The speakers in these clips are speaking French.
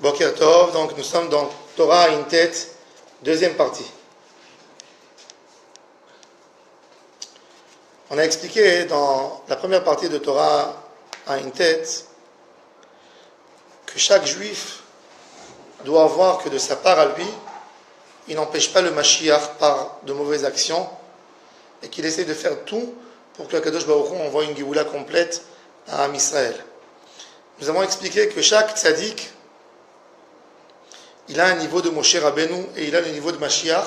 Boker Tov, donc nous sommes dans Torah Intet, deuxième partie. On a expliqué dans la première partie de Torah Intet que chaque juif doit voir que de sa part à lui, il n'empêche pas le Mashiach par de mauvaises actions et qu'il essaie de faire tout pour que Kadosh Baruch Hu envoie une Géoula complète à Am Israël. Nous avons expliqué que chaque tzaddik, il a un niveau de Moshe Rabbeinu et il a le niveau de Mashiach.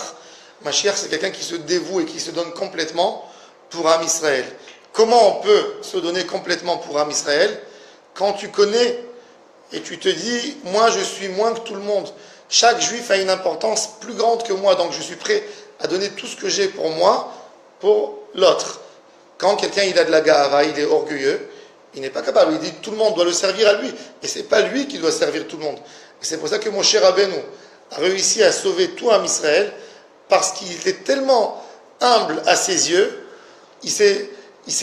Mashiach, c'est quelqu'un qui se dévoue et qui se donne complètement pour Am Israël. Comment on peut se donner complètement pour Am Israël quand tu connais et tu te dis, moi je suis moins que tout le monde. Chaque juif a une importance plus grande que moi, donc je suis prêt à donner tout ce que j'ai pour moi, pour l'autre. Quand quelqu'un il a de la gahava, il est orgueilleux, il n'est pas capable, il dit tout le monde doit le servir à lui, et c'est pas lui qui doit servir tout le monde. Et c'est pour ça que Moshe Rabbeinu a réussi à sauver tout Am Israël, parce qu'il était tellement humble à ses yeux, il s'est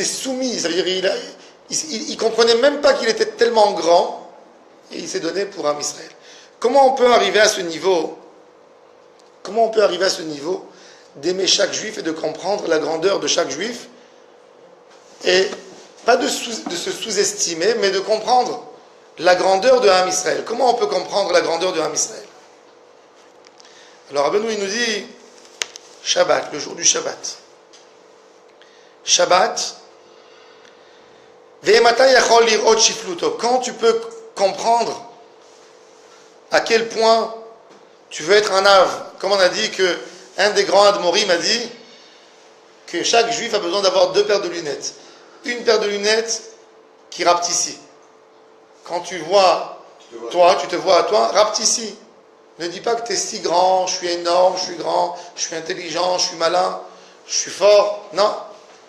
soumis, ça veut dire il comprenait même pas qu'il était tellement grand, et il s'est donné pour Am Israël. Comment on peut arriver à ce niveau d'aimer chaque juif et de comprendre la grandeur de chaque juif, et pas de se sous-estimer, mais de comprendre la grandeur de Am Israël. Comment on peut comprendre la grandeur de Am Israël? Alors Rabbeinu il nous dit Shabbat, le jour du Shabbat. Shabbat, quand tu peux comprendre à quel point tu veux être un ave. Comme on a dit que un des grands Admorim a dit que chaque juif a besoin d'avoir 2 paires de lunettes. Une paire de lunettes qui rapetissent. Quand tu vois toi, tu te vois à toi, rapetissent. Ne dis pas que tu es si grand, je suis énorme, je suis grand, je suis intelligent, je suis malin, je suis fort. Non,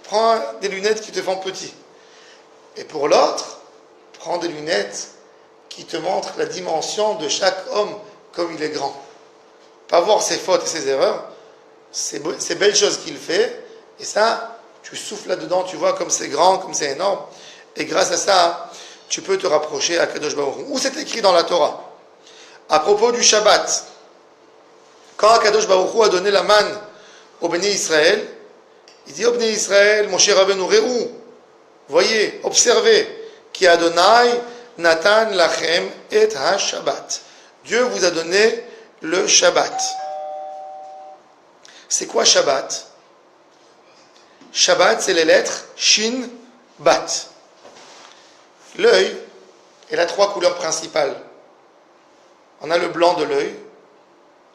prends des lunettes qui te font petit. Et pour l'autre, prends des lunettes qui te montrent la dimension de chaque homme comme il est grand. Pas voir ses fautes et ses erreurs, ces belles choses qu'il fait, et ça, tu souffles là-dedans, tu vois comme c'est grand, comme c'est énorme, et grâce à ça, tu peux te rapprocher à Kadosh Baruch Hu. Où c'est écrit dans la Torah? À propos du Shabbat, quand Kadosh Baruch Hu a donné la manne au Béni Israël, il dit au Béni Israël, Moshe Rabbeinu Re'u, voyez, observez, qui Adonai Natan lachem et ha-Shabbat. Dieu vous a donné le Shabbat. C'est quoi Shabbat? Shabbat, c'est les lettres Shin, Bat. L'œil, il a 3 couleurs principales. On a le blanc de l'œil,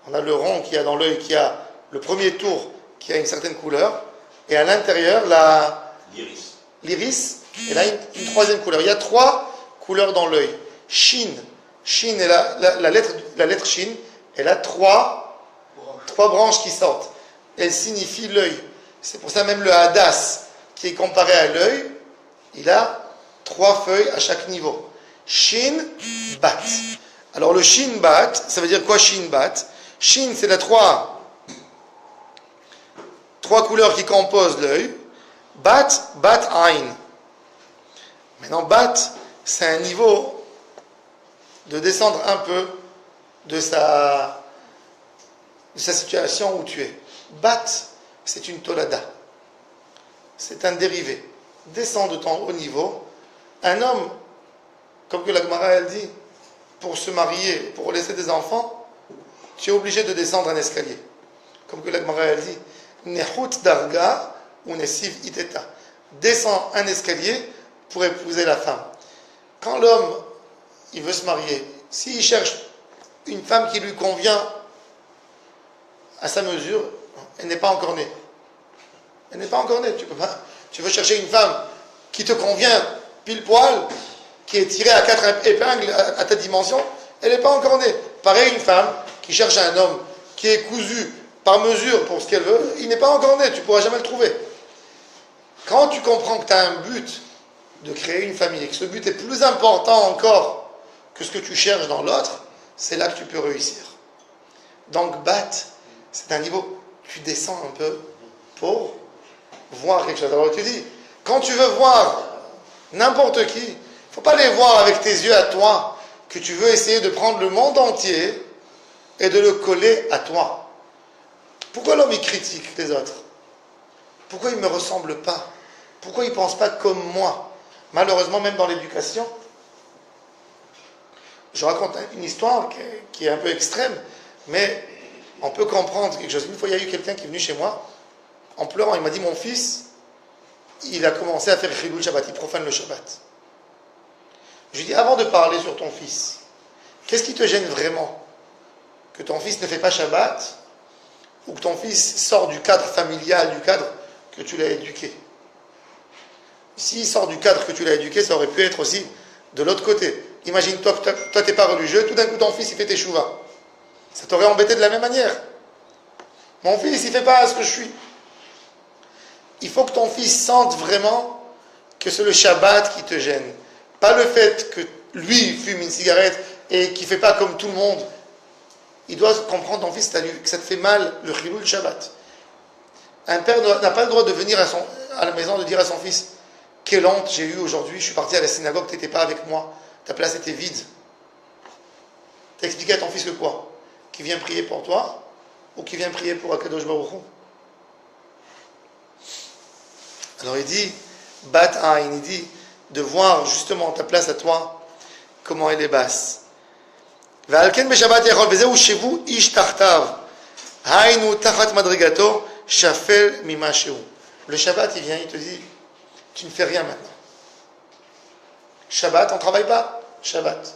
on a le rond qu'il y a dans l'œil, qui a le premier tour, qui a une certaine couleur, et à l'intérieur, l'iris, elle a une 3e couleur. Il y a 3 couleurs dans l'œil. Shin est la lettre Shin, elle a 3 branches qui sortent. Elle signifie l'œil. C'est pour ça même le Hadas, qui est comparé à l'œil, il a 3 feuilles à chaque niveau. Shin, Bat. Alors le Shin, Bat, ça veut dire quoi Shin, Bat? Shin, c'est les 3 couleurs qui composent l'œil. Bat, Ain. Maintenant, Bat, c'est un niveau de descendre un peu de sa situation où tu es. Bat, c'est une tolada. C'est un dérivé. Descends de ton haut niveau. Un homme, comme que la Gemara elle dit, pour se marier, pour laisser des enfants, tu es obligé de descendre un escalier. Comme que la Gemara elle dit, Nehut darga ou nesiv iteta. Descends un escalier pour épouser la femme. Quand l'homme, il veut se marier, s'il cherche une femme qui lui convient à sa mesure, elle n'est pas encore née. Elle n'est pas encore née. Tu veux chercher une femme qui te convient pile poil, qui est tirée à 4 épingles à ta dimension, elle n'est pas encore née. Pareil, une femme qui cherche un homme qui est cousu par mesure pour ce qu'elle veut, il n'est pas encore né, tu ne pourras jamais le trouver. Quand tu comprends que tu as un but de créer une famille et que ce but est plus important encore que ce que tu cherches dans l'autre, c'est là que tu peux réussir. Donc, Bat, c'est un niveau, tu descends un peu pour voir quelque chose. Alors, tu dis, quand tu veux voir n'importe qui, il ne faut pas les voir avec tes yeux à toi. que tu veux essayer de prendre le monde entier et de le coller à toi. Pourquoi l'homme il critique les autres? Pourquoi il ne me ressemble pas? Pourquoi il ne pense pas comme moi? Malheureusement, même dans l'éducation, je raconte une histoire qui est un peu extrême, mais on peut comprendre quelque chose. Une fois, il y a eu quelqu'un qui est venu chez moi, en pleurant, il m'a dit, mon fils, il a commencé à faire Chilul Shabbat, il profane le Shabbat. Je lui dis, avant de parler sur ton fils, qu'est-ce qui te gêne vraiment? Que ton fils ne fait pas Shabbat, ou que ton fils sort du cadre familial, du cadre que tu l'as éduqué? S'il sort du cadre que tu l'as éduqué, ça aurait pu être aussi de l'autre côté. Imagine-toi que toi tu n'es pas religieux, tout d'un coup ton fils il fait tes chouvas. Ça t'aurait embêté de la même manière. Mon fils il ne fait pas ce que je suis. Il faut que ton fils sente vraiment que c'est le Shabbat qui te gêne. Pas le fait que lui fume une cigarette et qu'il ne fait pas comme tout le monde. Il doit comprendre, ton fils, que ça te fait mal le Chilul Shabbat. Un père n'a pas le droit de venir à la maison de dire à son fils, quelle honte j'ai eu aujourd'hui, je suis parti à la synagogue, tu n'étais pas avec moi, ta place était vide. Tu as expliqué à ton fils que quoi? Qu'il vient prier pour toi ou qu'il vient prier pour Akadosh Baruch Hu? Alors il dit, Bat Ain, il dit de voir justement ta place à toi, comment elle est basse. ועל בשבת יכול, וזהו שיבו איש תחתיו, היינו תחת מדרגתו, שפל ממה שהוא. Le Shabbat, il vient, il te dit, tu ne fais rien maintenant. Shabbat, on ne travaille pas. Shabbat.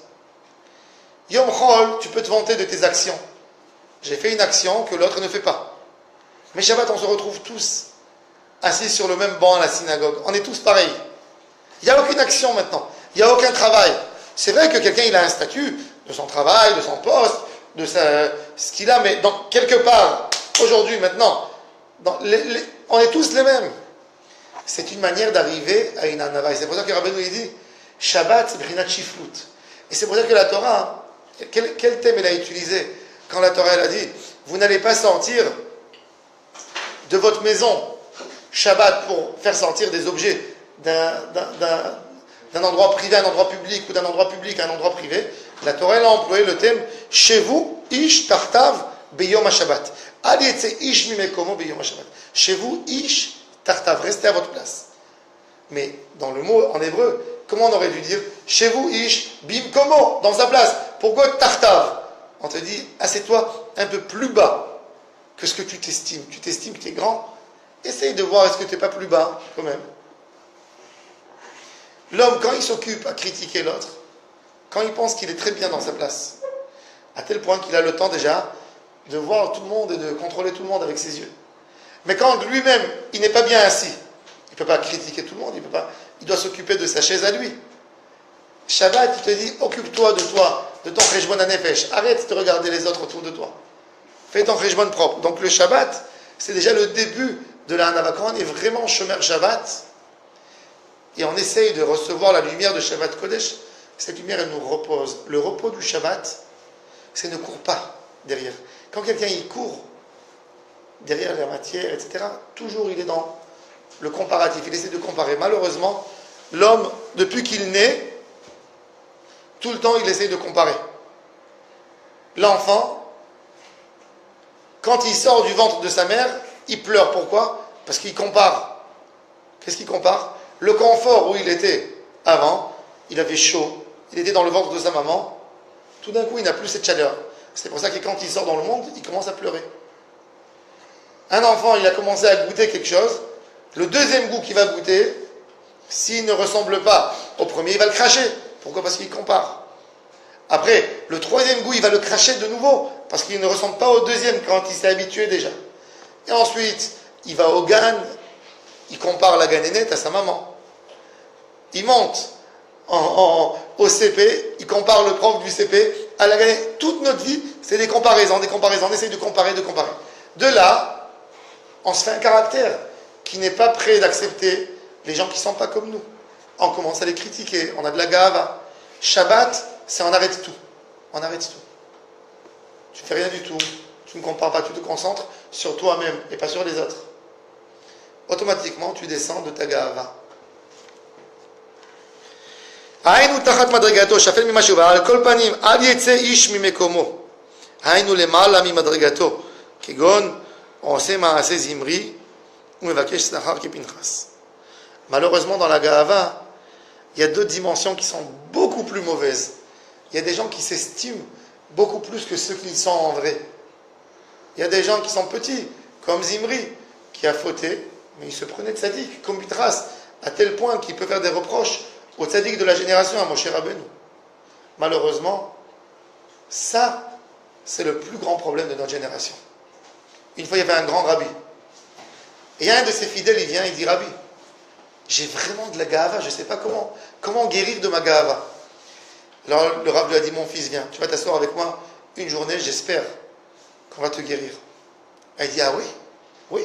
Yom Chol, tu peux te vanter de tes actions. J'ai fait une action que l'autre ne fait pas. Mais Shabbat, on se retrouve tous assis sur le même banc à la synagogue. On est tous pareils. Il n'y a aucune action maintenant. Il n'y a aucun travail. C'est vrai que quelqu'un, il a un statut de son travail, de son poste, de ce qu'il a, mais quelque part, aujourd'hui, maintenant, on est tous les mêmes. C'est une manière d'arriver à une anava. C'est pour ça que Rabbeinu il dit Shabbat, c'est Brinat Shiflut. Et c'est pour ça que la Torah, quel thème elle a utilisé quand la Torah elle a dit vous n'allez pas sortir de votre maison Shabbat pour faire sortir des objets d'un endroit privé à un endroit public ou d'un endroit public à un endroit privé. La Torah elle a employé le thème chez vous, Ish Tartav Beyom HaShabbat. Alietse Ish Mimekomo Beyom HaShabbat. Chez vous, Ish Tartav, restez à votre place. Mais dans le mot en hébreu, comment on aurait dû dire chez vous, Ish Bimkomo, dans sa place? Pourquoi Tartav? On te dit, assieds-toi un peu plus bas que ce que tu t'estimes. Tu t'estimes que tu es grand. Essaye de voir est-ce que tu n'es pas plus bas, quand même. L'homme, quand il s'occupe à critiquer l'autre, quand il pense qu'il est très bien dans sa place, à tel point qu'il a le temps déjà de voir tout le monde et de contrôler tout le monde avec ses yeux. Mais quand lui-même, il n'est pas bien assis, il ne peut pas critiquer tout le monde, il doit s'occuper de sa chaise à lui. Shabbat, il te dit, occupe-toi de toi, de ton cheshbon hanefesh. Arrête de regarder les autres autour de toi. Fais ton cheshbon propre. Donc le Shabbat, c'est déjà le début de la hanava. Quand on est vraiment shomer Shabbat, et on essaye de recevoir la lumière de Shabbat Kodesh, cette lumière, elle nous repose. Le repos du Shabbat, c'est ne court pas derrière. Quand quelqu'un il court derrière la matière, etc., toujours il est dans le comparatif. Il essaie de comparer. Malheureusement, l'homme, depuis qu'il naît, tout le temps il essaie de comparer. L'enfant, quand il sort du ventre de sa mère, il pleure. Pourquoi? Parce qu'il compare. Qu'est-ce qu'il compare? Le confort où il était avant, il avait chaud, il était dans le ventre de sa maman, tout d'un coup il n'a plus cette chaleur. C'est pour ça que quand il sort dans le monde, il commence à pleurer. Un enfant, il a commencé à goûter quelque chose, le deuxième goût qu'il va goûter, s'il ne ressemble pas au premier, il va le cracher. Pourquoi? Parce qu'il compare. Après, le troisième goût, il va le cracher de nouveau, parce qu'il ne ressemble pas au deuxième quand il s'est habitué déjà. Et ensuite, il va au GAN, il compare la ganénette à sa maman. Il monte au CP, il compare le prof du CP à la ganénette. Toute notre vie, c'est des comparaisons, on essaye de comparer. De là, on se fait un caractère qui n'est pas prêt d'accepter les gens qui ne sont pas comme nous. On commence à les critiquer, on a de la gava. Shabbat, c'est on arrête tout. On arrête tout. Tu ne fais rien du tout, tu ne compares pas, tu te concentres sur toi-même et pas sur les autres. Automatiquement, tu descends de ta gava. היינו תחת מדרגתו, שפל ממשהו, ועל כל פנים, אל יצא איש ממקומו. היינו למעלה ממדרגתו, כגון עושה מעשה זמרי, ומבקש שכר כפנחס. Malheureusement, dans la Gahava, il y a deux dimensions qui sont beaucoup plus mauvaises. Il y a des gens qui s'estiment beaucoup plus que ceux qu'ils sont en vrai. Il y a des gens qui sont petits, comme Zimri, qui a fauté, mais il se prenait de tzaddik, comme Pintras, à tel point qu'il peut faire des reproches au tzaddik de la génération, à Moshe Rabbeinu. Malheureusement, ça, c'est le plus grand problème de notre génération. Une fois, il y avait un grand rabbi. Et il y a un de ses fidèles, il vient, il dit, Rabbi, j'ai vraiment de la gahava, je ne sais pas comment guérir de ma gahava. Alors le rabbi lui a dit, mon fils, viens, tu vas t'asseoir avec moi une journée, j'espère qu'on va te guérir. Elle dit, ah oui, oui,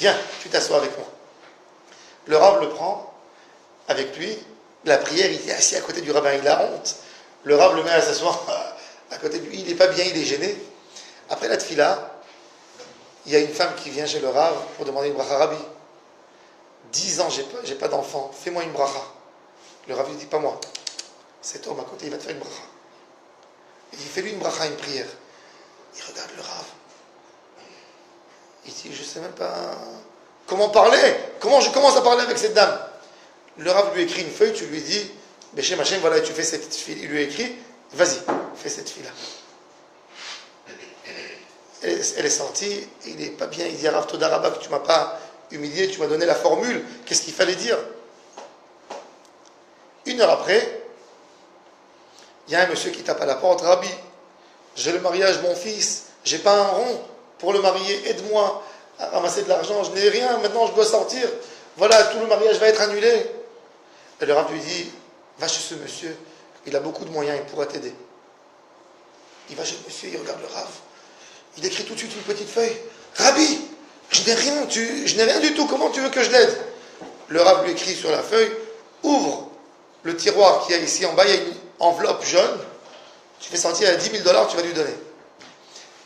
viens, tu t'assois avec moi. Le rabbi le prend avec lui, la prière, il est assis à côté du rabbin, il a honte. Le rabbi le met à s'asseoir à côté de lui, il n'est pas bien, il est gêné. Après la tfila, il y a une femme qui vient chez le rabbi pour demander une bracha. Rabbi, 10 ans, j'ai pas d'enfant, fais-moi une bracha. Le rabbi dit, pas moi. Cet homme à côté, il va te faire une bracha. Il dit, fais-lui une bracha, une prière. Il regarde le rabbi. Il dit, je sais même pas comment parler. Comment je commence à parler avec cette dame? Le rabbi lui écrit une feuille, tu lui dis, Beshem Hashem, voilà, tu fais cette fille. Il lui écrit, vas-y, fais cette fille-là. Elle est sortie, il n'est pas bien, il dit, Rav Toda Rabba, que tu ne m'as pas humilié, tu m'as donné la formule, qu'est-ce qu'il fallait dire? Une heure après, il y a un monsieur qui tape à la porte, Rabbi, j'ai le mariage de mon fils, j'ai pas un rond pour le marier, aide-moi à ramasser de l'argent, je n'ai rien, maintenant je dois sortir, voilà, tout le mariage va être annulé. Et le Rabbi lui dit, va chez ce monsieur, il a beaucoup de moyens, il pourra t'aider. Il va chez le monsieur, il regarde le Rav, il écrit tout de suite une petite feuille, Rabbi, je n'ai rien du tout, comment tu veux que je l'aide? Le Rav lui écrit sur la feuille, ouvre le tiroir qu'il y a ici en bas, il y a une enveloppe jaune, tu fais sortir à $10 000, tu vas lui donner.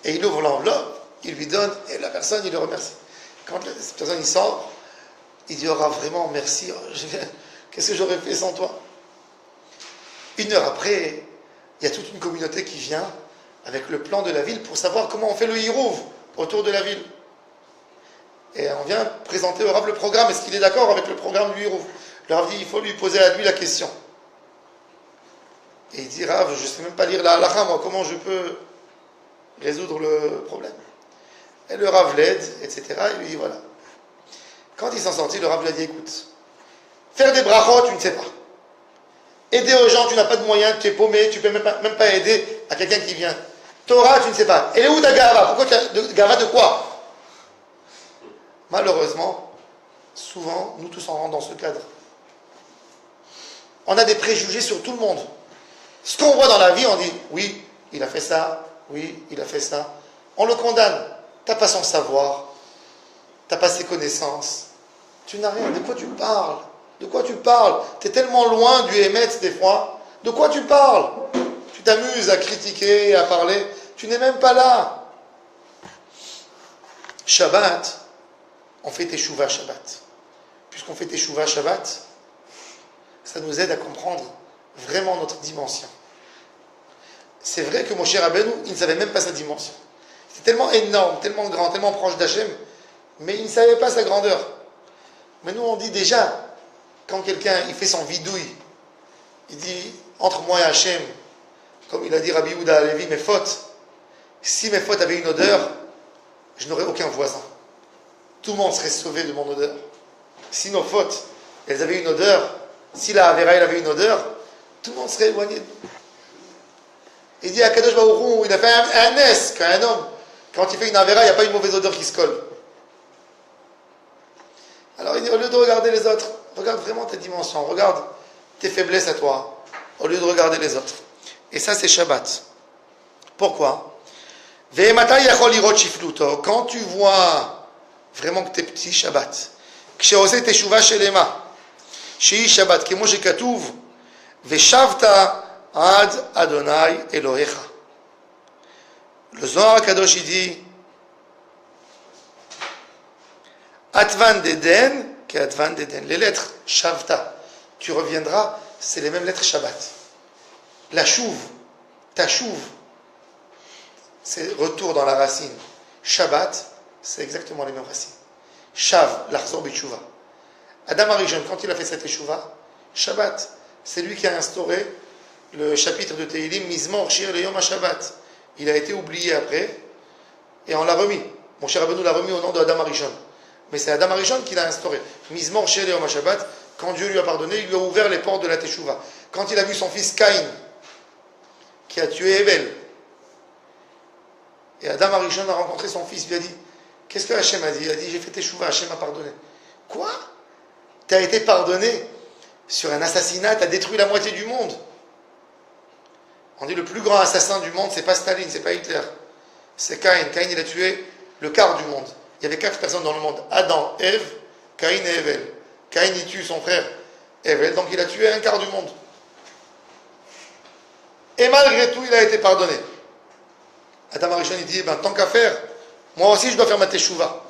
Et il ouvre l'enveloppe, il lui donne, et la personne, il le remercie. Quand cette personne, il sort, il dit, oh Rav, vraiment, merci, qu'est-ce que j'aurais fait sans toi? Une heure après, il y a toute une communauté qui vient avec le plan de la ville pour savoir comment on fait le hirouv autour de la ville. Et on vient présenter au Rav le programme. Est-ce qu'il est d'accord avec le programme du hirouv? Le Rav dit, il faut lui poser à lui la question. Et il dit, Rav, je ne sais même pas lire la halakha, moi, comment je peux résoudre le problème? Et le Rav l'aide, etc. Et lui dit, voilà. Quand ils sont sortis, le Rav lui a dit, écoute, faire des brachot, tu ne sais pas. Aider aux gens, tu n'as pas de moyens, tu es paumé, tu ne peux même pas aider à quelqu'un qui vient. Torah, tu ne sais pas. Elle est où ta gava? Pourquoi tu as gava de quoi? Malheureusement, souvent, nous tous en rentrons dans ce cadre. On a des préjugés sur tout le monde. Ce qu'on voit dans la vie, on dit, oui, il a fait ça, oui, il a fait ça. On le condamne. Tu n'as pas son savoir, tu n'as pas ses connaissances. Tu n'as rien. De quoi tu parles? De quoi tu parles? Tu es tellement loin du Emetz des fois. De quoi tu parles? Tu t'amuses à critiquer, à parler. Tu n'es même pas là. Shabbat, on fait Teshuvah Shabbat. Puisqu'on fait Teshuvah Shabbat, ça nous aide à comprendre vraiment notre dimension. C'est vrai que Moshe Rabbeinu, il ne savait même pas sa dimension. C'était tellement énorme, tellement grand, tellement proche d'Hachem, mais il ne savait pas sa grandeur. Mais nous, on dit déjà, quand quelqu'un il fait son vidouille, il dit, entre moi et Hachem, comme il a dit Rabbi Yehuda Halevi, mes fautes, si mes fautes avaient une odeur, je n'aurais aucun voisin. Tout le monde serait sauvé de mon odeur. Si nos fautes, elles avaient une odeur, si la Avera, elle avait une odeur, tout le monde serait éloigné de nous. Il dit à Kadosh Baruch Hu, il a fait un S qu'un homme, quand il fait une Avera, il n'y a pas une mauvaise odeur qui se colle. Alors il dit, au lieu de regarder les autres, regarde vraiment tes dimensions, regarde tes faiblesses à toi, au lieu de regarder les autres. Et ça, c'est Shabbat. Pourquoi? Quand tu vois vraiment que t'es petit, Shabbat. כשעושה תשובה שלמה, שהיא שבת, כמו שכתוב, ושבת עד אדוני אלוהיך. Le Zohar Kadosh il dit, Atvan d'Eden, qu'Atvan d'Eden, les lettres, Shavta, tu reviendras, c'est les mêmes lettres Shabbat. La chouve, ta chouve, c'est retour dans la racine. Shabbat, c'est exactement les mêmes racines. Shav, l'Arzor B'Tshuva. Adam Arishon, quand il a fait cette Teshuva, Shabbat, c'est lui qui a instauré le chapitre de Tehillim, Mizmor Shir Leyom HaShabbat. Il a été oublié après, et on l'a remis. Mon cher Rabbeinu l'a remis au nom de Adam Arishon. Mais c'est Adam Arishon qui l'a instauré. Mizmor Shir Leyom HaShabbat, quand Dieu lui a pardonné, il lui a ouvert les portes de la Teshuva. Quand il a vu son fils Caïn, qui a tué Hevel, et Adam Arishon a rencontré son fils, il lui a dit, qu'est-ce que Hachem a dit? Il a dit, j'ai fait Teshuva, Hachem m'a pardonné. Quoi? Tu as été pardonné sur un assassinat, tu as détruit la moitié du monde. On dit le plus grand assassin du monde, c'est pas Staline, c'est pas Hitler, c'est Caïn. Caïn, il a tué le quart du monde. Il y avait 4 personnes dans le monde, Adam, Ève, Caïn et Hevel. Caïn, il tue son frère Hevel, donc il a tué un quart du monde. Et malgré tout, il a été pardonné. Adam Arishon, il dit, tant qu'à faire, moi aussi je dois faire ma teshuva.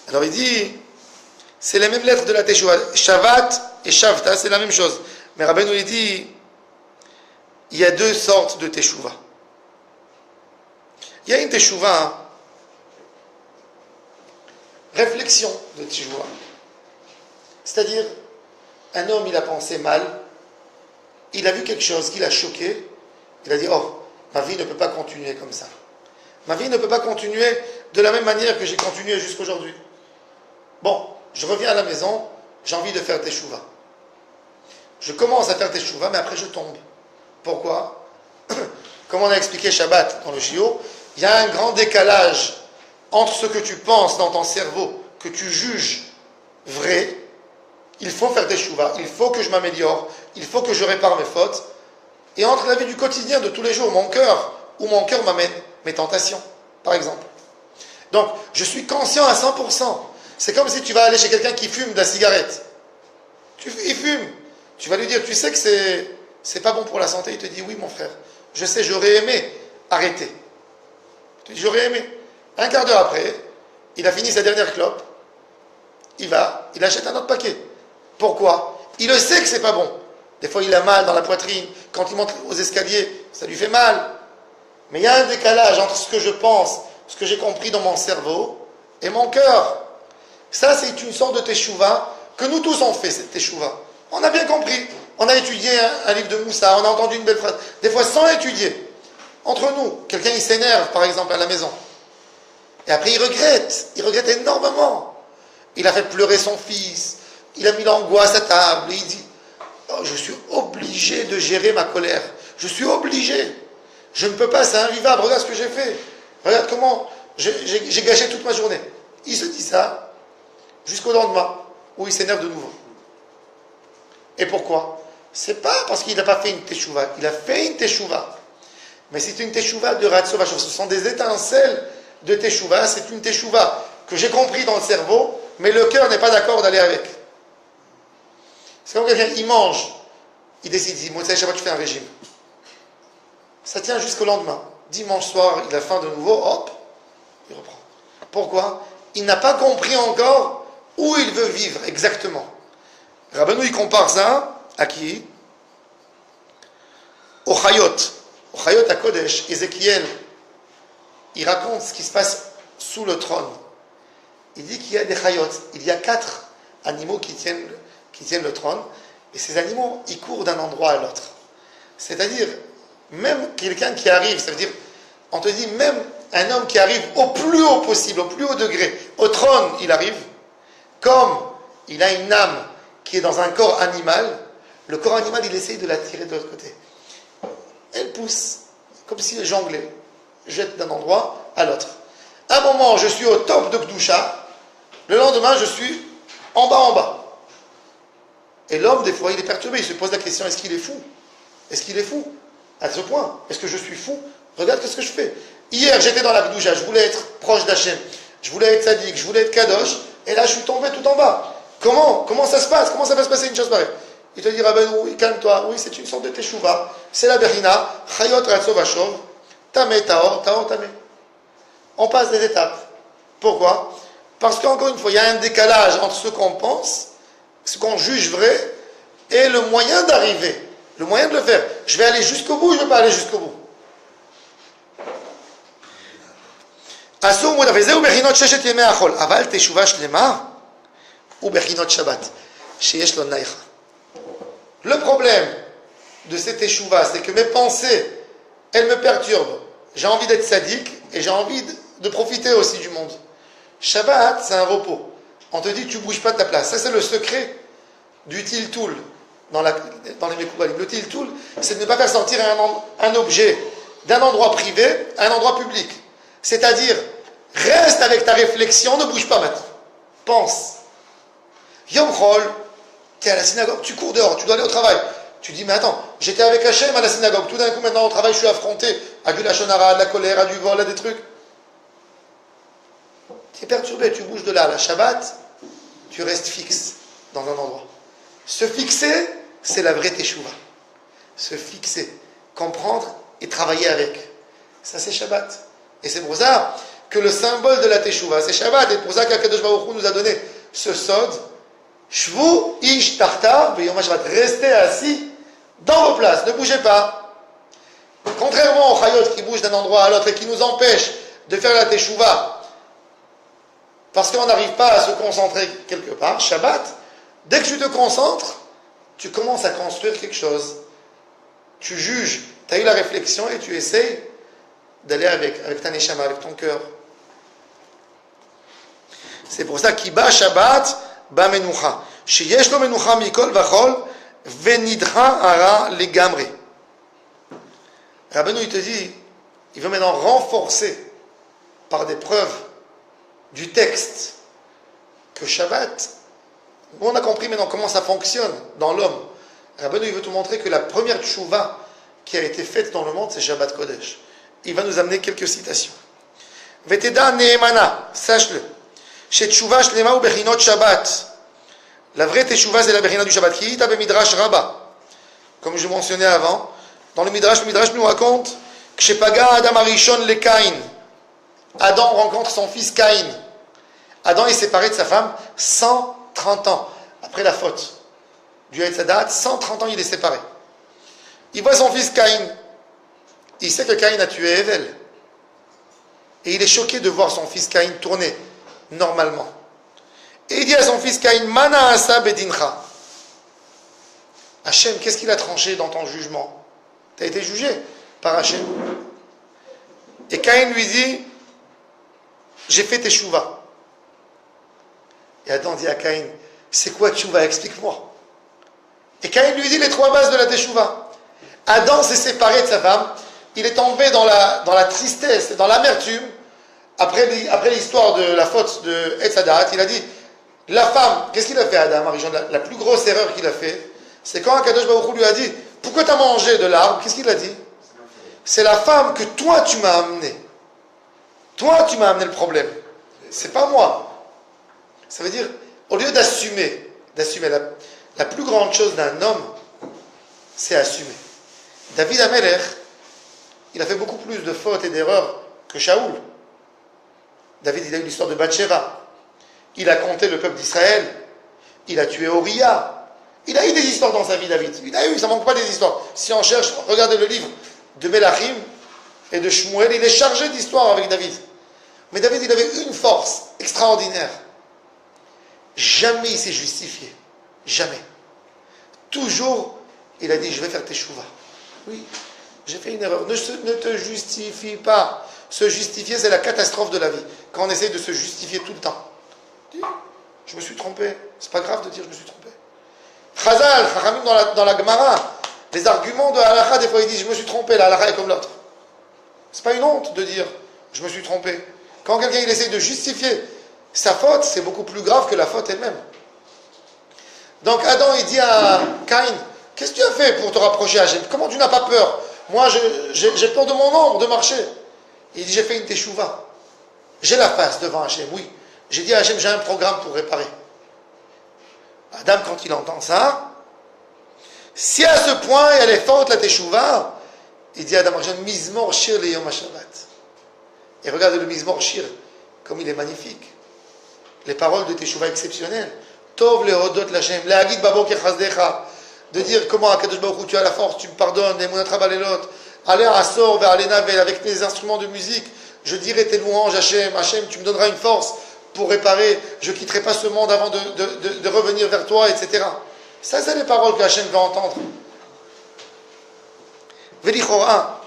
Alors il dit, c'est les mêmes lettres de la teshuva. Shavat et Shavta, c'est la même chose. Mais Rabbeinu il dit, il y a 2 sortes de teshuva. Il y a une teshuva, réflexion de teshuva. C'est-à-dire, un homme, il a pensé mal, il a vu quelque chose qui l'a choqué, il a dit, oh, ma vie ne peut pas continuer comme ça. Ma vie ne peut pas continuer de la même manière que j'ai continué jusqu'aujourd'hui. Bon, je reviens à la maison, j'ai envie de faire teshuva. Je commence à faire teshuva, mais après je tombe. Pourquoi? Comme on a expliqué Shabbat dans le Shiur, il y a un grand décalage entre ce que tu penses dans ton cerveau, que tu juges vrai. Il faut faire teshuva, il faut que je m'améliore, il faut que je répare mes fautes. Et entre la vie du quotidien de tous les jours, mon cœur m'amène mes tentations, par exemple. Donc, je suis conscient à 100%. C'est comme si tu vas aller chez quelqu'un qui fume de la cigarette. Il fume. Tu vas lui dire, tu sais que c'est pas bon pour la santé. Il te dit, oui mon frère, je sais, j'aurais aimé arrêter. Il te dit, j'aurais aimé. Un quart d'heure après, il a fini sa dernière clope. Il achète un autre paquet. Pourquoi? Il le sait que c'est pas bon. Des fois, il a mal dans la poitrine. Quand il monte aux escaliers, ça lui fait mal. Mais il y a un décalage entre ce que je pense, ce que j'ai compris dans mon cerveau, et mon cœur. Ça, c'est une sorte de teshuva que nous tous on fait, cette teshuva. On a bien compris. On a étudié un livre de Moussa, on a entendu une belle phrase. Des fois, sans étudier. Entre nous, quelqu'un, il s'énerve, par exemple, à la maison. Et après, il regrette énormément. Il a fait pleurer son fils. Il a mis l'angoisse à table. Et il dit, oh, je suis obligé de gérer ma colère. Je suis obligé. Je ne peux pas, c'est invivable. Regarde ce que j'ai fait. Regarde comment j'ai gâché toute ma journée. Il se dit ça jusqu'au lendemain où il s'énerve de nouveau. Et pourquoi? C'est pas parce qu'il n'a pas fait une teshuva. Il a fait une teshuva. Mais c'est une teshuva de Ratzova. Ce sont des étincelles de teshuva. C'est une teshuva que j'ai compris dans le cerveau, mais le cœur n'est pas d'accord d'aller avec. C'est comme quelqu'un, il mange, il décide, il dit, moi, tu fais un régime. Ça tient jusqu'au lendemain. Dimanche soir, il a faim de nouveau, hop, il reprend. Pourquoi? Il n'a pas compris encore où il veut vivre exactement. Rabbeinu, il compare ça à qui? Au Chayot. Au Chayot à Kodesh, Ézéchiel, il raconte ce qui se passe sous le trône. Il dit qu'il y a des Chayot. Il y a 4 animaux qui tiennent le trône, et ces animaux, ils courent d'un endroit à l'autre. C'est-à-dire, même quelqu'un qui arrive, ça veut dire, on te dit, même un homme qui arrive au plus haut possible, au plus haut degré, au trône, il arrive, comme il a une âme qui est dans un corps animal, le corps animal, il essaye de la tirer de l'autre côté. Elle pousse, comme si elle jonglait, jette d'un endroit à l'autre. Un moment, je suis au top de Kdusha, le lendemain, je suis en bas. Et l'homme, des fois, il est perturbé. Il se pose la question, est-ce qu'il est fou? Est-ce qu'il est fou? À ce point, est-ce que je suis fou? Regarde ce que je fais. Hier, j'étais dans la Kdusha, je voulais être proche d'Hachem. Je voulais être sadique, je voulais être kadosh. Et là, je suis tombé tout en bas. Comment ça se passe? Comment ça va se passer une chose pareille? Il te dit, Rabbeinu, oui, calme-toi. Oui, c'est une sorte de teshuva. C'est la berina. Chayot ratzov ashov. Tameh taor, taor tameh. On passe des étapes. Pourquoi? Parce qu'encore une fois, il y a un décalage entre ce qu'on pense ce qu'on juge vrai, et le moyen d'arriver, le moyen de le faire. Je vais aller jusqu'au bout, je ne vais pas aller jusqu'au bout. אסור מודע, וזהו בחינות ששת ימי החול. אבל תשובה שלמה הוא בחינות שבת, שיש לו נייחה. Le problème de cette échouva, c'est que mes pensées, elles me perturbent. J'ai envie d'être sadique et j'ai envie de profiter aussi du monde. Shabbat, c'est un repos. On te dit, tu ne bouges pas de ta place. Ça, c'est le secret du tiltoul dans les Mekoubalim. Le tiltoul, c'est de ne pas faire sortir un objet d'un endroit privé à un endroit public. C'est-à-dire, reste avec ta réflexion, ne bouge pas maintenant. Pense. Yom Chol, tu es à la synagogue, tu cours dehors, tu dois aller au travail. Tu dis, mais attends, j'étais avec Hachem à la synagogue, tout d'un coup maintenant au travail, je suis affronté à du lachon hara, à de la colère, à du vol, à des trucs. Tu es perturbé, tu bouges de là. La Shabbat, tu restes fixe dans un endroit. Se fixer, c'est la vraie teshuva. Se fixer, comprendre et travailler avec. Ça, c'est Shabbat. Et c'est pour ça que le symbole de la teshuva, c'est Shabbat. Et pour ça qu'Akadosh Baruch Hu nous a donné ce sod. Shvu ish tartar b'yom Shabbat. Restez assis dans vos places, ne bougez pas. Contrairement aux chayot qui bougent d'un endroit à l'autre et qui nous empêchent de faire la teshuva, parce qu'on n'arrive pas à se concentrer quelque part, Shabbat, dès que tu te concentres, tu commences à construire quelque chose. Tu juges, tu as eu la réflexion et tu essayes d'aller avec ta neshama, avec ton cœur. C'est pour ça qu'il bat Shabbat, ba menucha. Sheyesh lo menucha mikol vachol, venidra ara legamre. Rabbeinu, il te dit, il veut maintenant renforcer par des preuves du texte que Shabbat, on a compris maintenant comment ça fonctionne dans l'homme. Rabbeinu, il veut te montrer que la première tchouva qui a été faite dans le monde, c'est Shabbat Kodesh. Il va nous amener quelques citations. Veteda neemana, sache-le. Chez tchouva shlema ou bechinot Shabbat. La vraie teshuva, c'est la bechina du Shabbat. Qui est Midrash Rabba. Comme je mentionnais avant, dans le Midrash nous raconte que chez Paga Adam Arishon le Caïn. Adam rencontre son fils Caïn. Adam est séparé de sa femme 130 ans après la faute du Etz Hadat. 130 ans il est séparé. Il voit son fils Caïn. Il sait que Caïn a tué Hevel. Et il est choqué de voir son fils Caïn tourner normalement. Et il dit à son fils Caïn, Mana asa bedincha. Hachem, qu'est-ce qu'il a tranché dans ton jugement? Tu as été jugé par Hachem. Et Caïn lui dit, j'ai fait teshuva. Et Adam dit à Caïn, c'est quoi teshuva? Explique-moi. Et Caïn lui dit les trois bases de la teshuva. Adam s'est séparé de sa femme, il est tombé dans la tristesse, dans l'amertume. Après l'histoire de la faute de Etz Hadat, il a dit, la femme, qu'est-ce qu'il a fait Adam? La plus grosse erreur qu'il a fait, c'est quand Akadosh Baruch Hu lui a dit, pourquoi tu as mangé de l'arbre? Qu'est-ce qu'il a dit? C'est la femme que toi tu m'as amenée. Toi tu m'as amené le problème. C'est pas moi. Ça veut dire, au lieu d'assumer la plus grande chose d'un homme, c'est assumer. David Amelech, il a fait beaucoup plus de fautes et d'erreurs que Shaoul. David, il a eu l'histoire de Bathsheba. Il a compté le peuple d'Israël. Il a tué Oria. Il a eu des histoires dans sa vie, David. Ça ne manque pas des histoires. Si on cherche, regardez le livre de Melachim et de Shmuel, il est chargé d'histoires avec David. Mais David, il avait une force extraordinaire. Jamais il s'est justifié. Jamais. Toujours, il a dit, je vais faire teshuva. Oui, j'ai fait une erreur. Ne te justifie pas. Se justifier, c'est la catastrophe de la vie. Quand on essaie de se justifier tout le temps. Dis, je me suis trompé. C'est pas grave de dire je me suis trompé. Chazal, Chachamim dans la Gemara, les arguments de Halakha, des fois ils disent je me suis trompé, la Halakha est comme l'autre. C'est pas une honte de dire je me suis trompé. Quand quelqu'un il essaie de justifier sa faute, c'est beaucoup plus grave que la faute elle-même. Donc Adam il dit à Caïn, qu'est-ce que tu as fait pour te rapprocher à Hachem? Comment tu n'as pas peur? Moi j'ai peur de mon ombre, de marcher. Il dit j'ai fait une teshuva. J'ai la face devant Hachem, oui. J'ai dit à Hachem j'ai un programme pour réparer. Adam quand il entend ça, si à ce point elle est forte la teshuva, il dit à Adam Arishon Mizmor Shir le Yom HaShabbat. Et regardez le Mizmor Shir, comme il est magnifique. Les paroles de teshuva exceptionnelles. Tov lehodot l'Hashem, le'agid baboker chazdecha, de dire comment Akadosh Baruch Hu, tu as la force, tu me pardonnes, les mounatra balelot, aller à Assor, vers les navel, avec mes instruments de musique, je dirai tes louanges, Hachem, Hachem, tu me donneras une force pour réparer, je ne quitterai pas ce monde avant de revenir vers toi, etc. Ça, c'est les paroles que Hachem veut entendre. Velichora,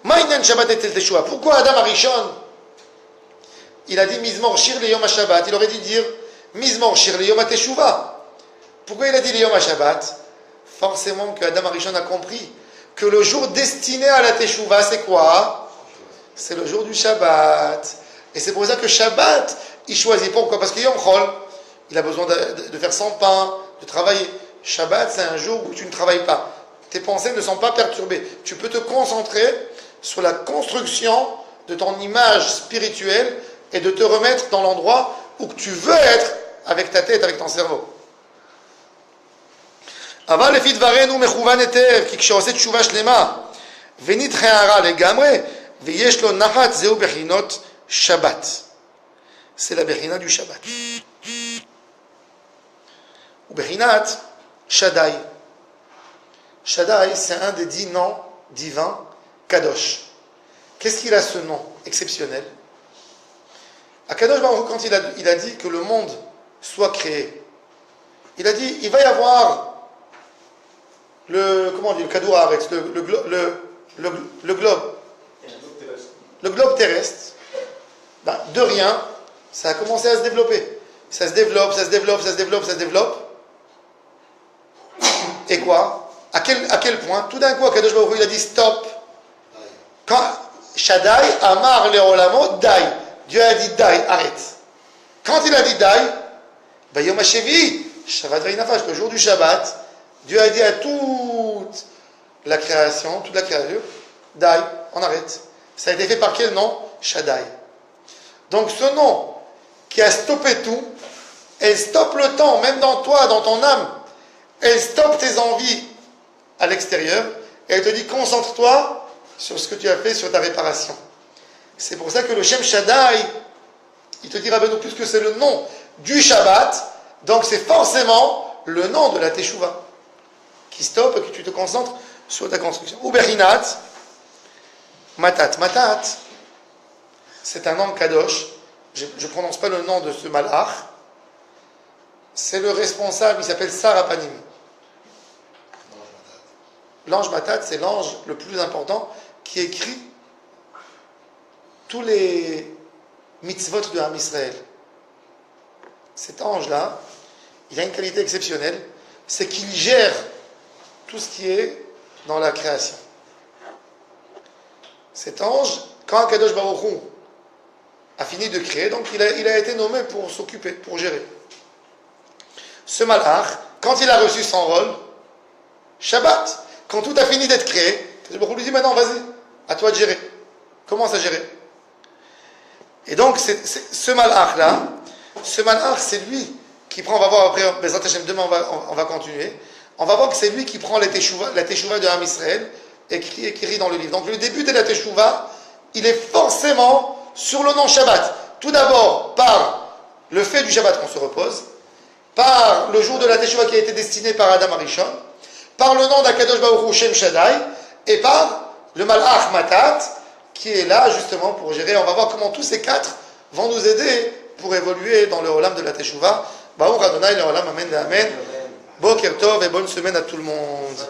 Ma'inyan Shabbat et Tel Teshuvah. Pourquoi Adam Arishon, il a dit Mizmor Shir le Yom HaShabbat, il aurait dû dire Mizmor Shir le Yom HaTeshuvah. Pourquoi il a dit le Yom HaShabbat? Forcément que Adam Arishon a compris que le jour destiné à la Teshuvah, c'est quoi? C'est le jour du Shabbat. Et c'est pour ça que Shabbat, il choisit. Pourquoi? Parce que Yom Chol, il a besoin de faire son pain, de travailler. Shabbat, c'est un jour où tu ne travailles pas. Tes pensées ne sont pas perturbées. Tu peux te concentrer sur la construction de ton image spirituelle et de te remettre dans l'endroit où tu veux être avec ta tête, avec ton cerveau. אבל לפי דברנו מכוון היטב, כי כשעושה תשובה שלמה ונדחה לגמרי ויש לו נחת, זהו בחינות שבת. C'est la בחינה du שבת. ובחינת שדאי. שדאי, c'est un des 10 noms divins, Kadosh. Qu'est-ce qu'il a ce nom exceptionnel? À Kadosh Baruch Hu, quand il a dit que le monde soit créé, il a dit, il va y avoir comment on dit, le Kadou Haaretz, le globe terrestre, ben, de rien, ça a commencé à se développer. Ça se développe, ça se développe, ça se développe, ça se développe. Et quoi? À quel point? Tout d'un coup, Akadosh Baruch Hu, il a dit stop. Quand Shaddai, Amar Leolamo, Dai. Dieu a dit Dai, arrête. Quand il a dit Dai, ben Yom HaShevi, Shabbat Ve'inafash, le jour du Shabbat, Dieu a dit à toute la création, Dai, on arrête. Ça a été fait par quel nom? Shaddai. Donc ce nom qui a stoppé tout, elle stoppe le temps, même dans toi, dans ton âme. Elle stoppe tes envies à l'extérieur et elle te dit concentre-toi sur ce que tu as fait, sur ta réparation. C'est pour ça que le Shem Shaddai, il te dira Benoît, puisque c'est le nom du Shabbat, donc c'est forcément le nom de la Teshuvah qui stoppe et que tu te concentres sur ta construction. Ou Berinat, Matat. Matat, c'est un nom Kadosh. Je ne prononce pas le nom de ce malach. C'est le responsable, il s'appelle Sarapanim. L'ange Matat, c'est l'ange le plus important qui écrit tous les mitzvot de Ham Israël. Cet ange-là, il a une qualité exceptionnelle, c'est qu'il gère tout ce qui est dans la création. Cet ange, quand Kadosh Baruch Hu a fini de créer, donc il a été nommé pour s'occuper, pour gérer. Ce malach, quand il a reçu son rôle, Shabbat, quand tout a fini d'être créé, Kadosh Baruch Hu lui dit maintenant vas-y, à toi de gérer. Commence à gérer. Et donc ce malach-là, c'est lui qui prend, on va voir après, Bezrat Hashem, demain on va continuer, on va voir que c'est lui qui prend la Teshuvah de Ham Israël, écrit dans le livre. Donc le début de la Teshuvah, il est forcément sur le nom Shabbat. Tout d'abord par le fait du Shabbat qu'on se repose, par le jour de la Teshuvah qui a été destiné par Adam Arishon, par le nom d'Akadosh Baruch Hu Shem Shaddai, et par le Malach Matat, qui est là justement pour gérer. On va voir comment tous ces quatre vont nous aider pour évoluer dans le Olam de la Teshuvah. Baruch Adonai le Olam, Amen, Amen. Boker Tov et bonne semaine à tout le monde.